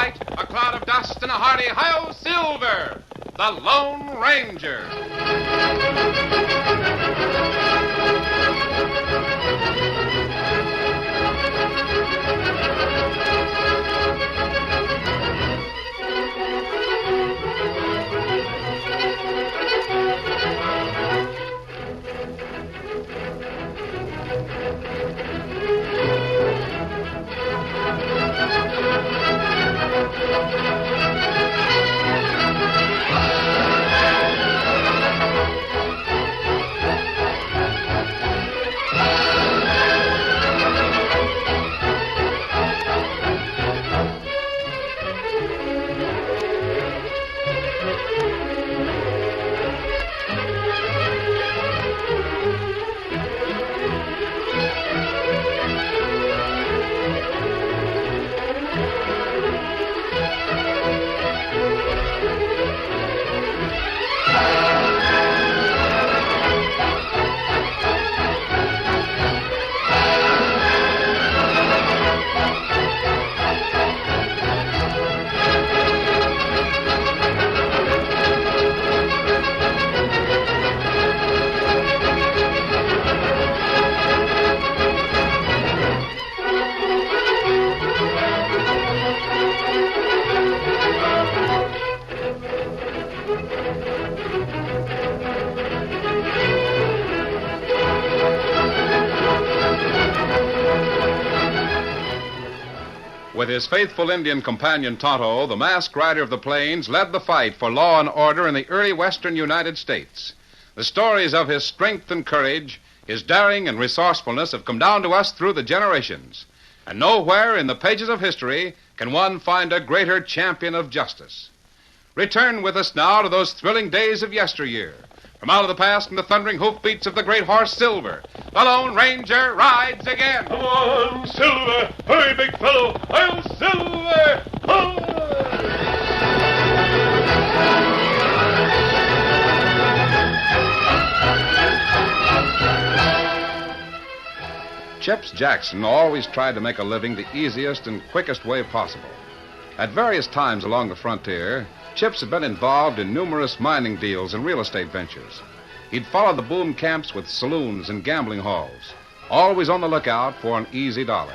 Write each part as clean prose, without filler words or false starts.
light, a cloud of dust, and a hearty hi-yo Silver, the Lone Ranger. With his faithful Indian companion Tonto, the masked rider of the plains led the fight for law and order in the early western United States. The stories of his strength and courage, his daring and resourcefulness have come down to us through the generations. And nowhere in the pages of history can one find a greater champion of justice. Return with us now to those thrilling days of yesteryear. From out of the past and the thundering hoofbeats of the great horse Silver, the Lone Ranger rides again. Come on, Silver! Hurry, big fellow! I'll Silver! Chips Jackson always tried to make a living the easiest and quickest way possible. At various times along the frontier, Chips had been involved in numerous mining deals and real estate ventures. He'd followed the boom camps with saloons and gambling halls, always on the lookout for an easy dollar.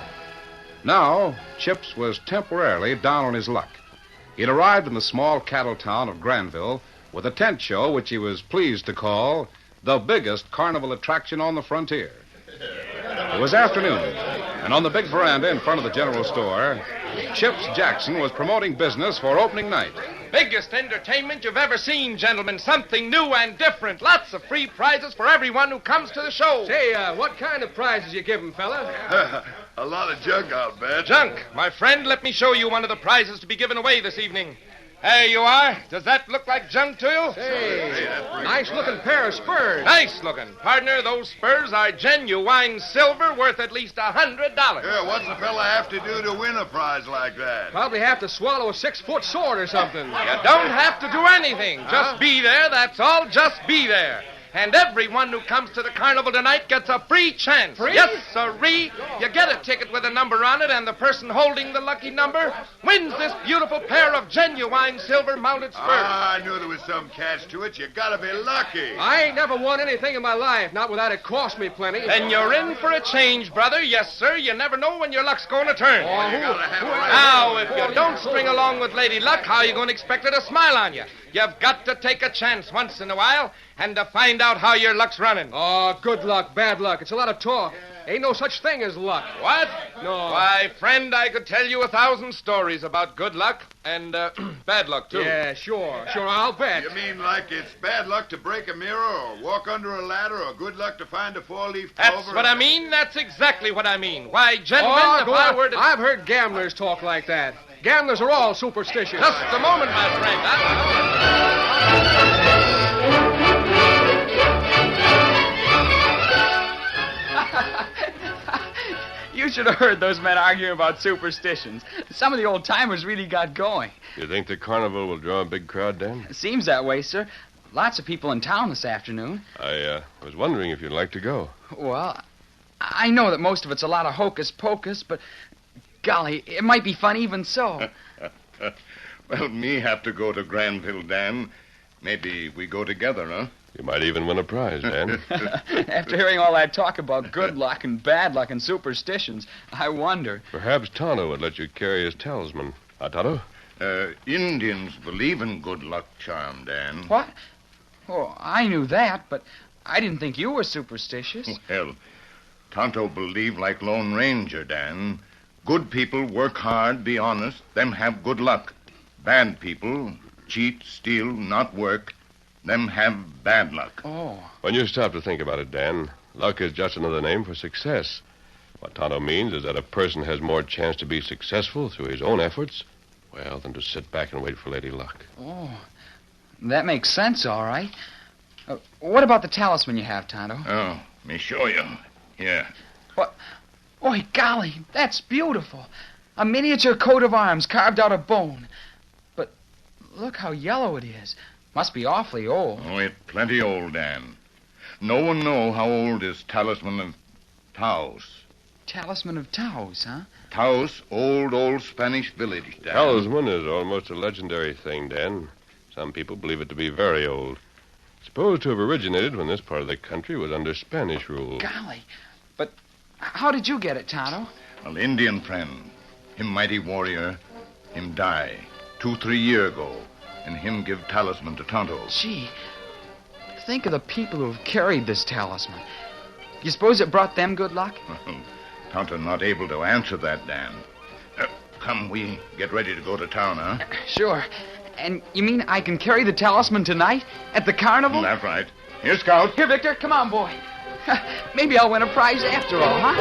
Now, Chips was temporarily down on his luck. He'd arrived in the small cattle town of Granville with a tent show which he was pleased to call the biggest carnival attraction on the frontier. It was afternoon, and on the big veranda in front of the general store, Chips Jackson was promoting business for opening night. Biggest entertainment you've ever seen, gentlemen. Something new and different. Lots of free prizes for everyone who comes to the show. Say, what kind of prizes you give 'em, fella? A lot of junk, I'll bet. Junk. My friend, let me show you one of the prizes to be given away this evening. There you are. Does that look like junk to you? Hey, nice-looking pair of spurs. Nice looking. Partner, those spurs are genuine silver worth at least $100. Yeah, what's a fella have to do to win a prize like that? Probably have to swallow a 6-foot sword or something. You don't have to do anything. Just be there, that's all. Just be there. And everyone who comes to the carnival tonight gets a free chance. Free? Yes, sirree. You get a ticket with a number on it, and the person holding the lucky number wins this beautiful pair of genuine silver-mounted spurs. I knew there was some catch to it. You gotta be lucky. I ain't never won anything in my life, not without it cost me plenty. Then you're in for a change, brother. Yes, sir. You never know when your luck's going to turn. Oh, you gotta have it right. Now, if you don't string along with Lady Luck, how are you going to expect her to smile on you? You've got to take a chance once in a while and to find out how your luck's running. Oh, good luck, bad luck. It's a lot of talk. Ain't no such thing as luck. What? No. Why, friend, I could tell you 1,000 stories about good luck and bad luck, too. Yeah, sure, I'll bet. You mean like it's bad luck to break a mirror or walk under a ladder or good luck to find a four-leaf clover? That's what I mean. That's exactly what I mean. Why, gentlemen, if I were to... I've heard gamblers talk like that. Gamblers are all superstitious. Just a moment, my friend. You should have heard those men arguing about superstitions. Some of the old-timers really got going. You think the carnival will draw a big crowd, Dan? It seems that way, sir. Lots of people in town this afternoon. I was wondering if you'd like to go. Well, I know that most of it's a lot of hocus-pocus, but golly, it might be fun even so. Well, me have to go to Granville, Dan. Maybe we go together, huh? You might even win a prize, Dan. After hearing all that talk about good luck and bad luck and superstitions, I wonder. Perhaps Tonto would let you carry his talisman. Tonto? Indians believe in good luck charm, Dan. What? Oh, I knew that, but I didn't think you were superstitious. Well, Tonto believe like Lone Ranger, Dan. Good people work hard, be honest, them have good luck. Bad people cheat, steal, not work, them have bad luck. Oh. When you stop to think about it, Dan, luck is just another name for success. What Tonto means is that a person has more chance to be successful through his own efforts, well, than to sit back and wait for Lady Luck. Oh. That makes sense, all right. What about the talisman you have, Tonto? Oh, me show you. Here. What? Oh, golly, that's beautiful. A miniature coat of arms carved out of bone. But look how yellow it is. Must be awfully old. Oh, it's plenty old, Dan. No one know how old is Talisman of Taos. Talisman of Taos, huh? Taos, old Spanish village, Dan. Talisman is almost a legendary thing, Dan. Some people believe it to be very old. Supposed to have originated when this part of the country was under Spanish rule. Golly. But how did you get it, Tonto? An Indian friend. Him mighty warrior. Him die 2-3 year ago. And him give talisman to Tonto. Gee, think of the people who have carried this talisman. You suppose it brought them good luck? Tonto not able to answer that, Dan. Come, we get ready to go to town, huh? Sure. And you mean I can carry the talisman tonight at the carnival? That's right. Here, Scout. Here, Victor, come on, boy. Maybe I'll win a prize after all, huh?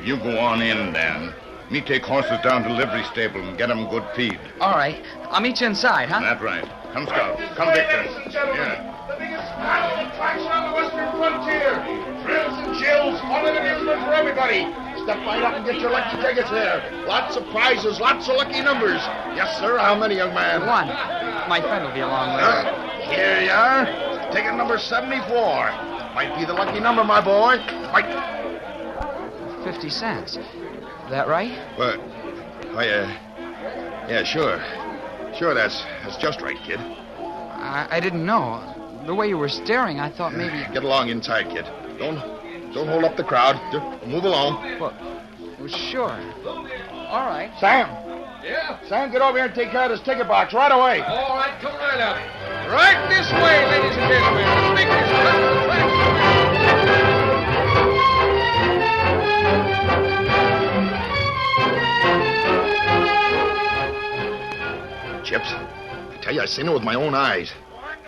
You go on in, Dan. Me take horses down to livery stable and get 'em good feed. All right. I'll meet you inside, huh? That's right. Come, Scout. Come, Victor. Yeah. The biggest carnival attraction on the western frontier. Thrills and chills, fun and amusement for everybody. Step right up and get your lucky tickets here. Lots of prizes, lots of lucky numbers. Yes, sir. How many, young man? One. My friend will be along later. Here you are. Ticket number 74. Might be the lucky number, my boy. Might. 50 cents. Is that right? What? Oh, yeah, sure. Sure, that's just right, kid. I didn't know. The way you were staring, I thought maybe... Get along inside, kid. Don't hold up the crowd. Just move along. Well, sure. All right. Sam. Yeah? Sam, get over here and take care of this ticket box right away. All right, come right up. Right this way, ladies and gentlemen. The biggest carnival attraction. Chips, I tell you, I seen it with my own eyes.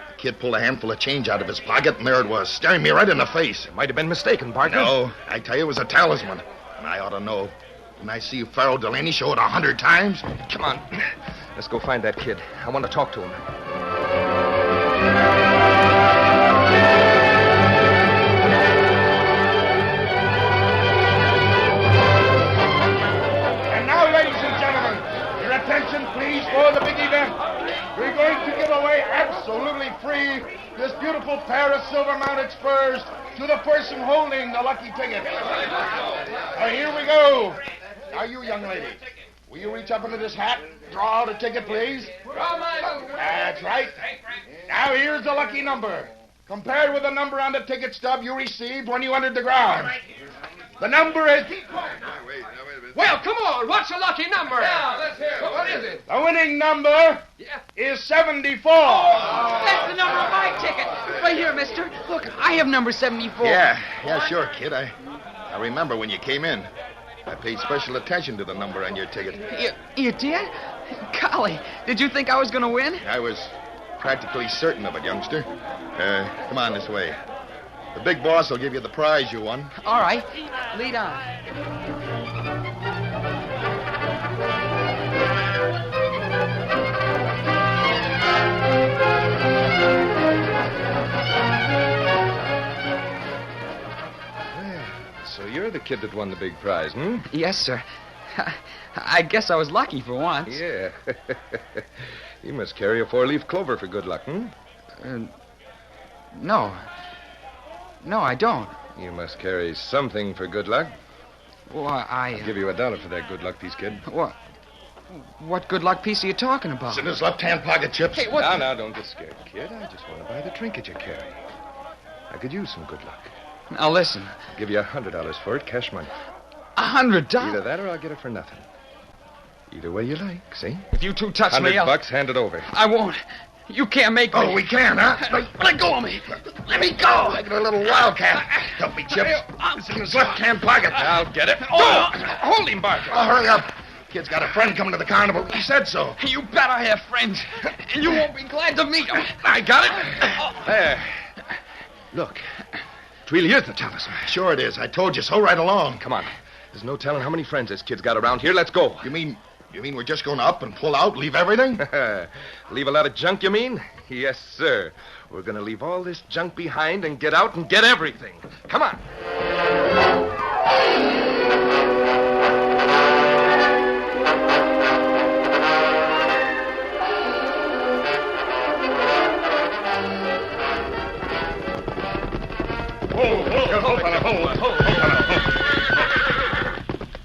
The kid pulled a handful of change out of his pocket, and there it was, staring me right in the face. Might have been mistaken, partner. No, I tell you, it was a talisman. And I ought to know. Didn't I see Pharaoh Delaney show it 100 times? Come on. Let's go find that kid. I want to talk to him. And now, ladies and gentlemen, your attention, please, for the big event. We're going to give away absolutely free this beautiful pair of silver-mounted spurs to the person holding the lucky ticket. Now, here we go. Now, you young lady, will you reach up into this hat, draw out a ticket, please? That's right. Now, here's the lucky number. Compared with the number on the ticket stub you received when you entered the ground. The number is... Well, come on. What's the lucky number? Yeah, let's hear it. What is it? The winning number is 74. That's the number of my ticket. Right here, mister. Look, I have number 74. Yeah, sure, kid. I remember when you came in. I paid special attention to the number on your ticket. You did? Golly, did you think I was going to win? I was practically certain of it, youngster. Come on this way. The big boss will give you the prize you won. All right. Lead on. So you're the kid that won the big prize, hmm? Yes, sir. I guess I was lucky for once. Yeah. You must carry a 4-leaf clover for good luck, hmm? No. No, I don't. You must carry something for good luck. Well, I... I'll give you $1 for that good luck piece, kid. What good luck piece are you talking about? It's in his left-hand pocket, Chips. Hey, what... Now, don't get scared, kid. I just want to buy the trinket you carry. I could use some good luck. Now, listen. I'll give you $100 for it, cash money. $100? Either that or I'll get it for nothing. Either way you like, see? If you two touch me, $100, hand it over. I won't. You can't make me. Oh, we can, huh? Let go of me. Let me go. Like a little wildcat. Help me, Chips. It's in his left-hand pocket. I'll get it. Oh, Hold him, Barker. Oh, hurry up. Kid's got a friend coming to the carnival. He said so. You bet I have friends. And you won't be glad to meet them. I got it. There. Look. It really is the talisman. Sure it is. I told you so right along. Come on. There's no telling how many friends this kid's got around here. Let's go. You mean we're just going up and pull out, leave everything? Leave a lot of junk, you mean? Yes, sir. We're going to leave all this junk behind and get out and get everything. Come on.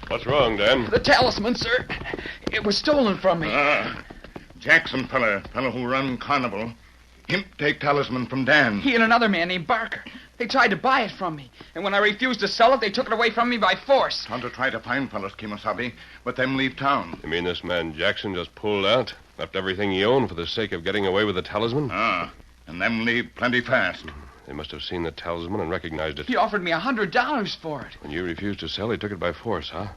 What's wrong, Dan? The talisman, sir. It was stolen from me. Jackson fella who run carnival. Him take talisman from Dan. He and another man named Barker. They tried to buy it from me. And when I refused to sell it, they took it away from me by force. Tonto try to find fellas, Kimasabi, but them leave town. You mean this man Jackson just pulled out, left everything he owned for the sake of getting away with the talisman? And them leave plenty fast. They must have seen the talisman and recognized it. He offered me $100 for it. When you refused to sell, he took it by force, huh?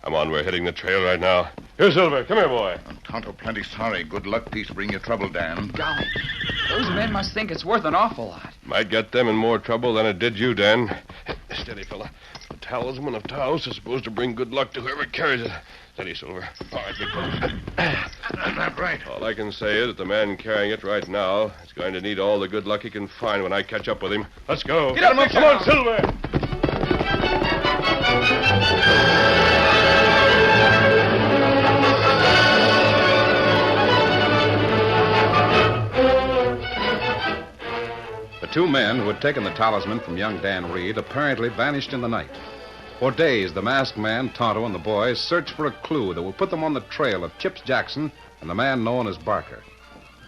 Come on, we're hitting the trail right now. Here, Silver, come here, boy. And Tonto plenty sorry. Good luck piece bring you trouble, Dan. Golly, those men must think it's worth an awful lot. Might get them in more trouble than it did you, Dan. Steady, fella. The talisman of Taos is supposed to bring good luck to whoever carries it. Steady, Silver. All right, big boy. That's not right. All I can say is that the man carrying it right now is going to need all the good luck he can find when I catch up with him. Let's go. Get up, Come on, Silver. The two men who had taken the talisman from young Dan Reed apparently vanished in the night. For days, the masked man, Tonto, and the boys searched for a clue that would put them on the trail of Chips Jackson and the man known as Barker.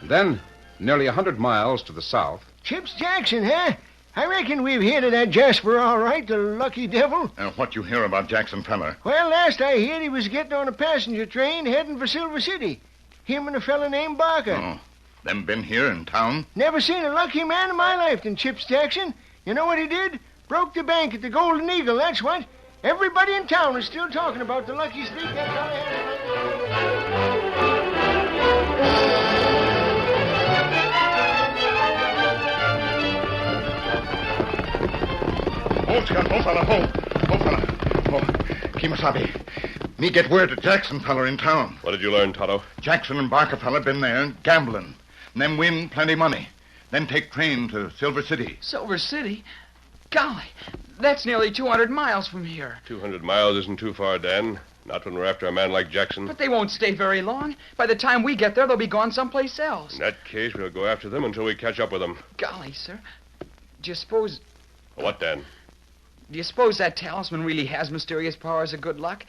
And then, nearly 100 miles to the south... Chips Jackson, huh? I reckon we've hit that Jasper all right, the lucky devil. And what you hear about Jackson fella? Well, last I heard he was getting on a passenger train heading for Silver City. Him and a fella named Barker. Oh, them been here in town? Never seen a luckier man in my life than Chips Jackson. You know what he did? Broke the bank at the Golden Eagle, that's what. Everybody in town is still talking about the lucky streak. That's all I Hold, Scott. Hold, fella. Hold. Kimasabi, me get word that Jackson fella in town. What did you learn, Tonto? Jackson and Barker fella been there gambling. Then win plenty money. Then take train to Silver City. Silver City? Golly, that's nearly 200 miles from here. 200 miles isn't too far, Dan. Not when we're after a man like Jackson. But they won't stay very long. By the time we get there, they'll be gone someplace else. In that case, we'll go after them until we catch up with them. Golly, sir. Do you suppose... What, Dan? Do you suppose that talisman really has mysterious powers of good luck?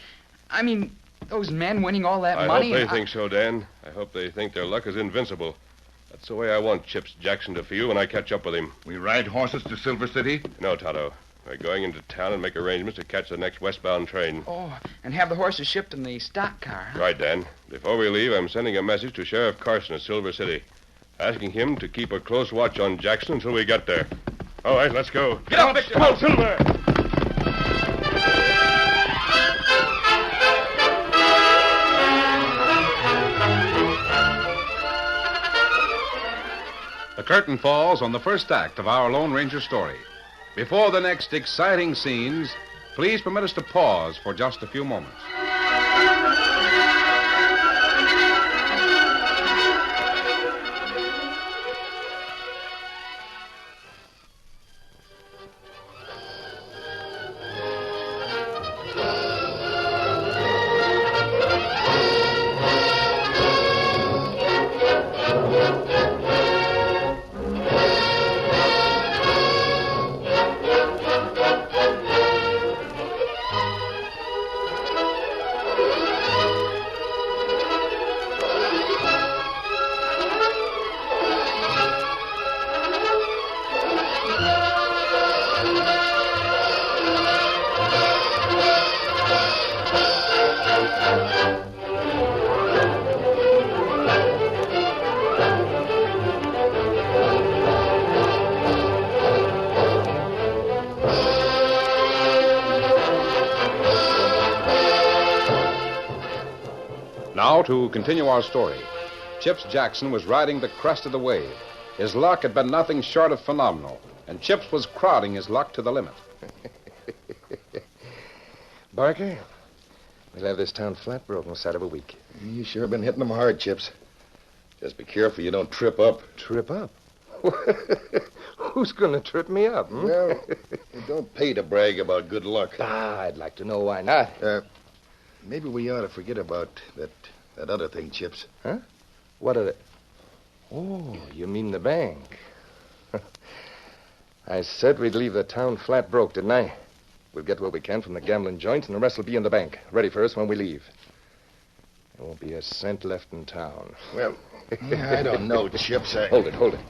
I mean, those men winning all that I money... hope they think so, Dan. I hope they think their luck is invincible. That's the way I want Chips Jackson to feel when I catch up with him. We ride horses to Silver City? No, Tonto. We're going into town and make arrangements to catch the next westbound train. Oh, and have the horses shipped in the stock car. Huh? Right, Dan. Before we leave, I'm sending a message to Sheriff Carson at Silver City, asking him to keep a close watch on Jackson until we get there. All right, let's go. Get up, Victor. Come on, Silver! The curtain falls on the first act of our Lone Ranger story. Before the next exciting scenes, please permit us to pause for just a few moments. to continue our story. Chips Jackson was riding the crest of the wave. His luck had been nothing short of phenomenal, and Chips was crowding his luck to the limit. Barker, we'll have this town flat broke inside of a week. You sure been hitting them hard, Chips. Just be careful you don't trip up. Trip up? Who's going to trip me up? Well, it don't pay to brag about good luck. I'd like to know why not. Maybe we ought to forget about that other thing, Chips. Huh? What are the... Oh, you mean the bank. I said we'd leave the town flat broke, didn't I? We'll get what we can from the gambling joints, and the rest will be in the bank, ready for us when we leave. There won't be a cent left in town. Well, I don't know, Chips. Hold it.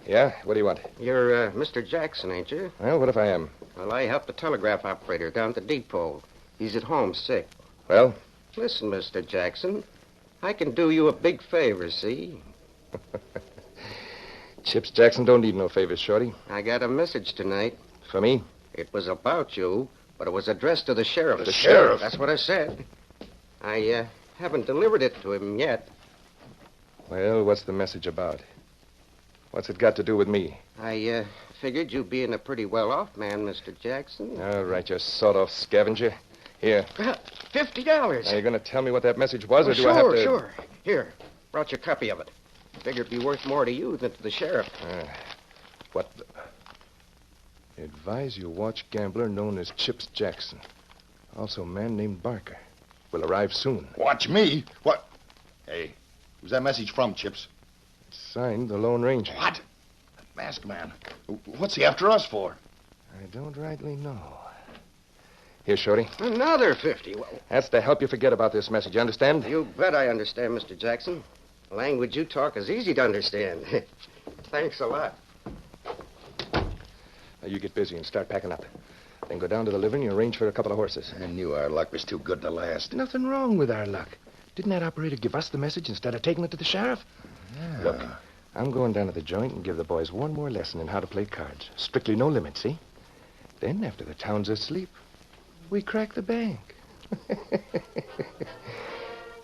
Yeah? What do you want? You're Mr. Jackson, ain't you? Well, what if I am? Well, I helped the telegraph operator down at the depot. He's at home sick. Well? Listen, Mr. Jackson, I can do you a big favor, see? Chips Jackson don't need no favors, Shorty. I got a message tonight. For me? It was about you, but it was addressed to the sheriff. The sheriff? That's what I said. I haven't delivered it to him yet. Well, what's the message about? What's it got to do with me? I figured you being a pretty well-off man, Mr. Jackson. All right, you sawed-off scavenger. Here. $50. Now, you going to tell me what that message was, or do sure, I have to... Sure. Here, brought you a copy of it. Figured it'd be worth more to you than to the sheriff. What the... Advise you watch gambler known as Chips Jackson. Also a man named Barker. Will arrive soon. Watch me? What? Hey, who's that message from, Chips? It's signed the Lone Ranger. What? That masked man. What's he after us for? I don't rightly know. Here, Shorty. Another 50. Well, that's to help you forget about this message, you understand? You bet I understand, Mr. Jackson. The language you talk is easy to understand. Thanks a lot. Now, you get busy and start packing up. Then go down to the livery and arrange for a couple of horses. I knew our luck was too good to last. Nothing wrong with our luck. Didn't that operator give us the message instead of taking it to the sheriff? Yeah. Look, I'm going down to the joint and give the boys one more lesson in how to play cards. Strictly no limit, see? Then, after the town's asleep, we crack the bank.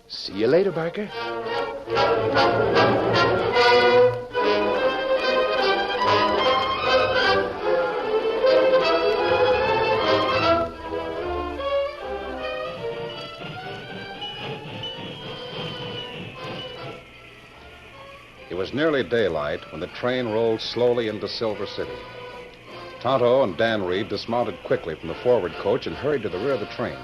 See you later, Barker. It was nearly daylight when the train rolled slowly into Silver City. Tonto and Dan Reed dismounted quickly from the forward coach and hurried to the rear of the train.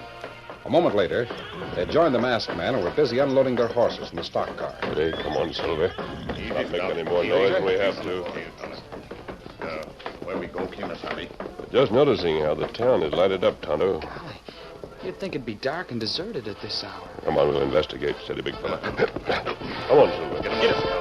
A moment later, they joined the masked man and were busy unloading their horses from the stock car. Hey, come on, Silver. Not make any more noise than we have to. Where we go, Kemosabe? Just noticing how the town is lighted up, Tonto. Golly, you'd think it'd be dark and deserted at this hour. Come on, we'll investigate, steady, big fella. Come on, Silver. Get him.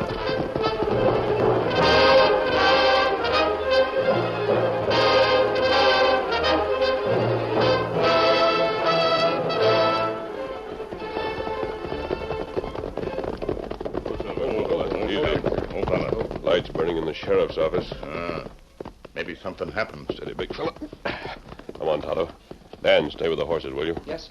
Lights burning in the sheriff's office. Maybe something happened. Steady, big fella. Come on, Tonto. Dan, stay with the horses, will you? Yes.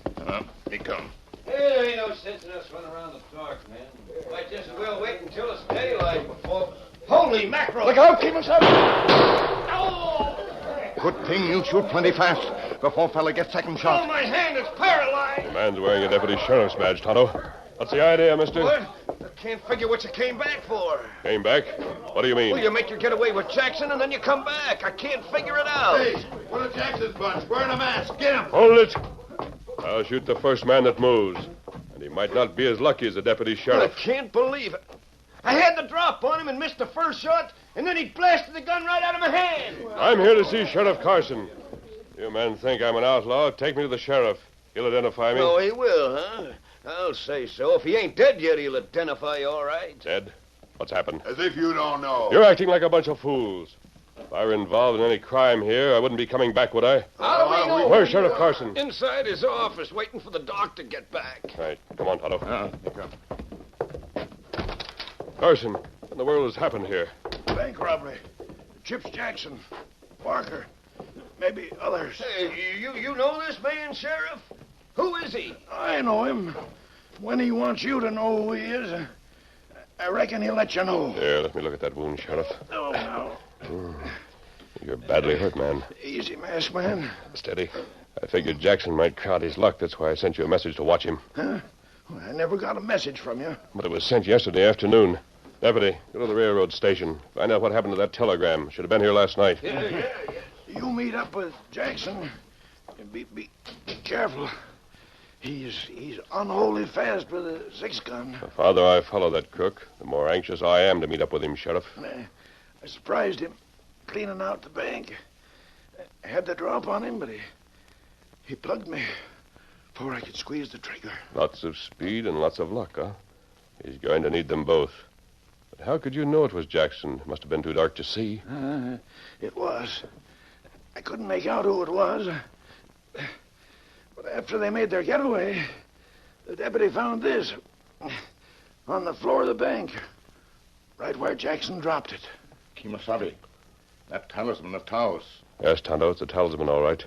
He come. Hey, there ain't no sense in us running around the dark, man. Might just as well wait until it's daylight before... Holy mackerel! Look out, Kemosabe! Oh! Good thing you shoot plenty fast before fella gets second Oh, shot. my hand is paralyzed! The man's wearing a deputy sheriff's badge, Tonto. What's the idea, mister? What? I can't figure what you came back for. Came back? What do you mean? Well, you make your getaway with Jackson, and then you come back. I can't figure it out. Hey, one of Jackson's bunch wearing a mask. Get him. Hold it! I'll shoot the first man that moves. And he might not be as lucky as the deputy I sheriff. can't believe it. I had the drop on him and missed the first shot, and then he blasted the gun right out of my hand. I'm here to see Sheriff Carson. You men think I'm an outlaw? Take me to the sheriff. He'll identify me. Oh, he will, huh? I'll say so. If he ain't dead yet, he'll identify you all right. Dead? What's happened? As if you don't know. You're acting like a bunch of fools. If I were involved in any crime here, I wouldn't be coming back, would I? How do we know? Where's Sheriff Carson? Inside his office, waiting for the doc to get back. Right. Come on, Tonto. He come. Carson, what in the world has happened here? Bank robbery. Chips Jackson. Barker. Maybe others. Hey, you know this man, Sheriff? Who is he? I know him. When he wants you to know who he is, I reckon he'll let you know. Here, let me look at that wound, Sheriff. Oh, now. You're badly hurt, man. Easy, masked man. Steady. I figured Jackson might crowd his luck. That's why I sent you a message to watch him. Huh? Well, I never got a message from you. But it was sent yesterday afternoon. Deputy, go to the railroad station. Find out what happened to that telegram. Should have been here last night. You meet up with Jackson. Be careful. He's unholy fast with a 6-gun. The farther I follow that crook, the more anxious I am to meet up with him, Sheriff. I surprised him cleaning out the bank. I had the drop on him, but he plugged me before I could squeeze the trigger. Lots of speed and lots of luck, huh? He's going to need them both. But how could you know it was Jackson? It must have been too dark to see. It was. I couldn't make out who it was. But after they made their getaway, the deputy found this on the floor of the bank, right where Jackson dropped it. Kimasabi, that talisman of Taos. Yes, Tonto, it's a talisman, all right.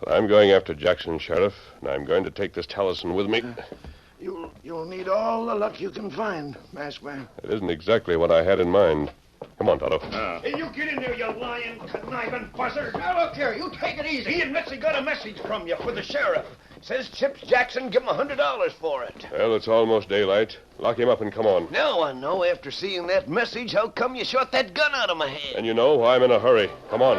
Well, I'm going after Jackson, Sheriff, and I'm going to take this talisman with me. You'll need all the luck you can find, masked man. It isn't exactly what I had in mind. Come on, Tonto. Hey, you get in there, you lying, conniving buzzard. Now, look here, you take it easy. He admits he got a message from you for the sheriff. Says Chips Jackson give him $100 for it. Well, it's almost daylight. Lock him up and come on. Now I know, after seeing that message, how come you shot that gun out of my hand. And you know why I'm in a hurry. Come on.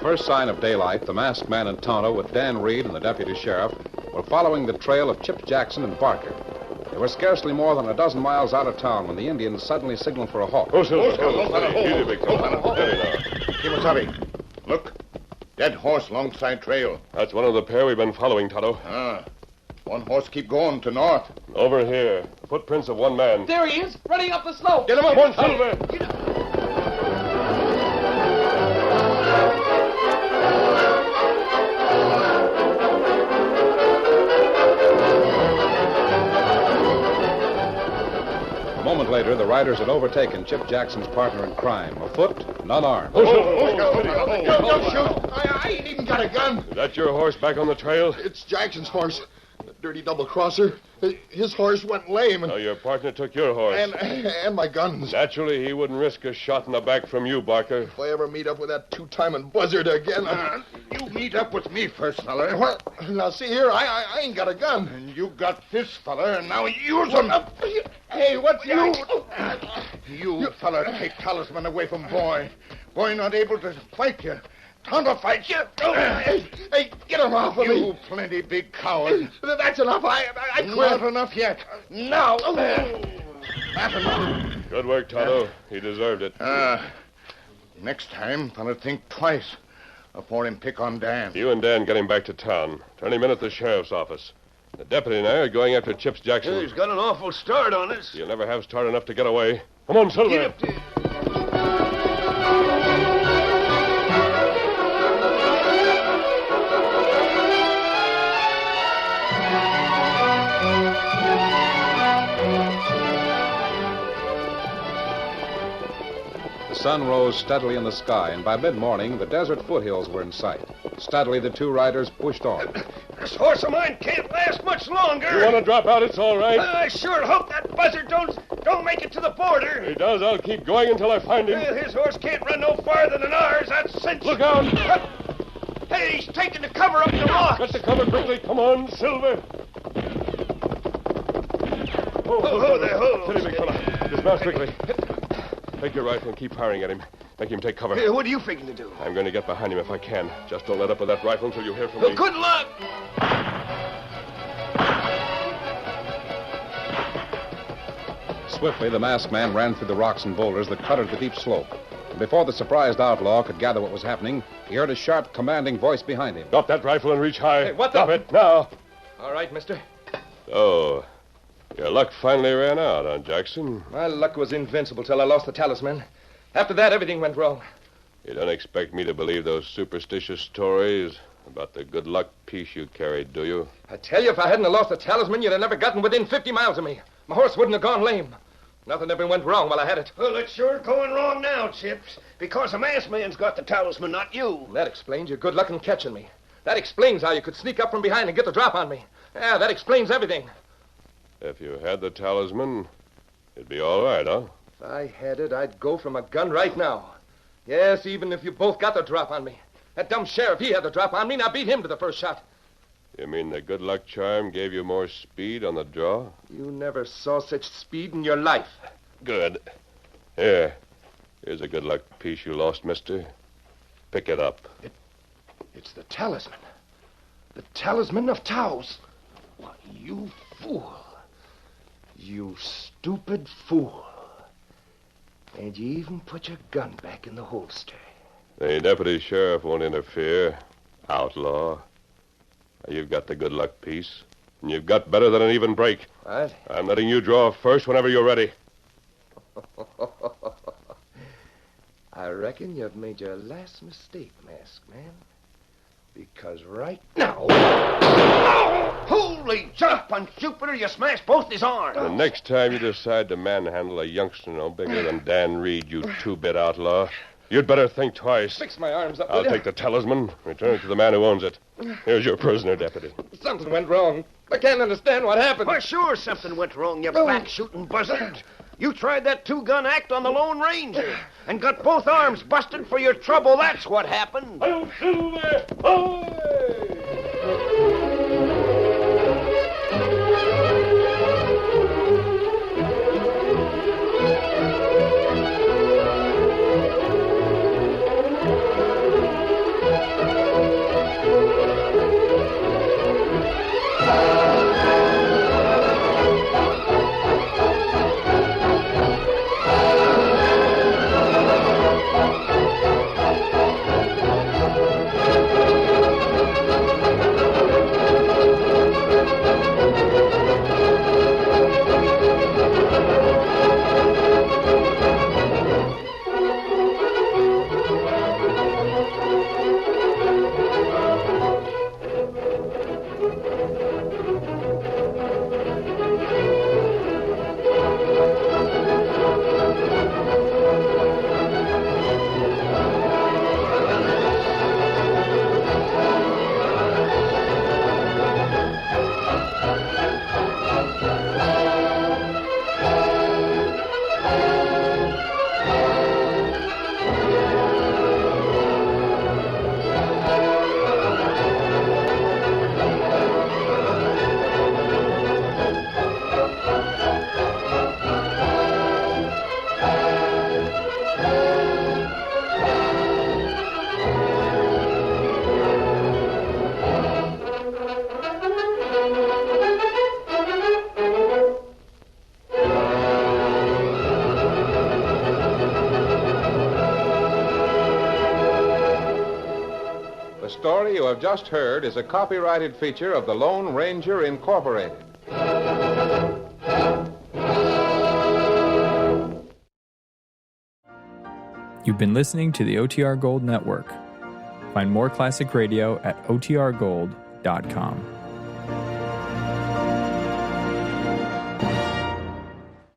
First sign of daylight, the masked man and Tonto, with Dan Reed and the deputy sheriff, were following the trail of Chip Jackson and Barker. They were scarcely more than a dozen miles out of town when the Indians suddenly signaled for a halt. Kimasabi, look. Dead horse alongside trail. That's one of the pair we've been following, Tonto. One horse keep going to north. Over here. Footprints of one man. There he is, running up the slope. Get him up, Silver. A moment later, the riders had overtaken Chip Jackson's partner in crime, afoot and unarmed. Don't shoot. I ain't even got a gun. Is that your horse back on the trail? It's Jackson's horse. The dirty double-crosser. His horse went lame. No, your partner took your horse. And my guns. Naturally, he wouldn't risk a shot in the back from you, Barker. If I ever meet up with that two-timing buzzard again... You meet up with me first, feller. Well, now, see here, I ain't got a gun. And you got this, feller, and now use him. Hey, what's you? You, feller, take Talisman away from boy. Boy not able to fight you. Tonto fight you. Hey, get him off of me. You plenty big coward. That's enough. I quit. Not enough yet. Now. Not enough. Good work, Tonto. He deserved it. Next time, feller think twice before him pick on Dan. You and Dan get him back to town. Turn him in at the sheriff's office. The deputy and I are going after Chips Jackson. He's got an awful start on us. You'll never have start enough to get away. Come on, Silver. Get up there. The sun rose steadily in the sky, and by mid-morning, the desert foothills were in sight. Steadily, the two riders pushed on. This horse of mine can't last much longer. You want to drop out? It's all right. I sure hope that buzzard don't make it to the border. He does. I'll keep going until I find him. His horse can't run no farther than ours. That's cinch. Look out! Hey, he's taking the cover up the rock. Get the cover quickly. Come on, Silver. Steady, big fella. Dismount quickly. Take your rifle and keep firing at him. Make him take cover. Hey, what are you figuring to do? I'm going to get behind him if I can. Just don't let up with that rifle until you hear from me. Good luck. Swiftly, the masked man ran through the rocks and boulders that cuttered the deep slope. And before the surprised outlaw could gather what was happening, he heard a sharp, commanding voice behind him. Drop that rifle and reach high. Hey, what Drop it, now. All right, mister. Oh, your luck finally ran out, huh, Jackson? My luck was invincible till I lost the talisman. After that, everything went wrong. You don't expect me to believe those superstitious stories About the good luck piece you carried, do you? I tell you, if I hadn't have lost the talisman, you'd have never gotten within 50 miles of me. My horse wouldn't have gone lame. Nothing ever went wrong while I had it. Well, it's sure going wrong now, Chips. Because a masked man's got the talisman, not you. That explains your good luck in catching me. That explains how you could sneak up from behind and get the drop on me. Yeah, that explains everything. If you had the talisman, it'd be all right, huh? If I had it, I'd go for my gun right now. Yes, even if you both got the drop on me. That dumb sheriff, he had the drop on me, and I beat him to the first shot. You mean the good luck charm gave you more speed on the draw? You never saw such speed in your life. Good. Here's a good luck piece you lost, mister. Pick it up. It's the talisman. The talisman of Taos. Why, you fool. You stupid fool. And you even put your gun back in the holster. The deputy sheriff won't interfere. Outlaw. You've got the good luck piece. And you've got better than an even break. What? I'm letting you draw first whenever you're ready. I reckon you've made your last mistake, masked man. Because right now... Oh, holy jump on Jupiter, you smashed both his arms. The next time you decide to manhandle a youngster no bigger than Dan Reed, you two-bit outlaw, you'd better think twice. Fix my arms up, I'll take the talisman, return it to the man who owns it. Here's your prisoner, deputy. Something went wrong. I can't understand what happened. Why, sure something went wrong, you back-shooting buzzard. You tried that two-gun act on the Lone Ranger and got both arms busted for your trouble. That's what happened. The story you have just heard is a copyrighted feature of the Lone Ranger Incorporated. You've been listening to the OTR Gold Network. Find more classic radio at otrgold.com.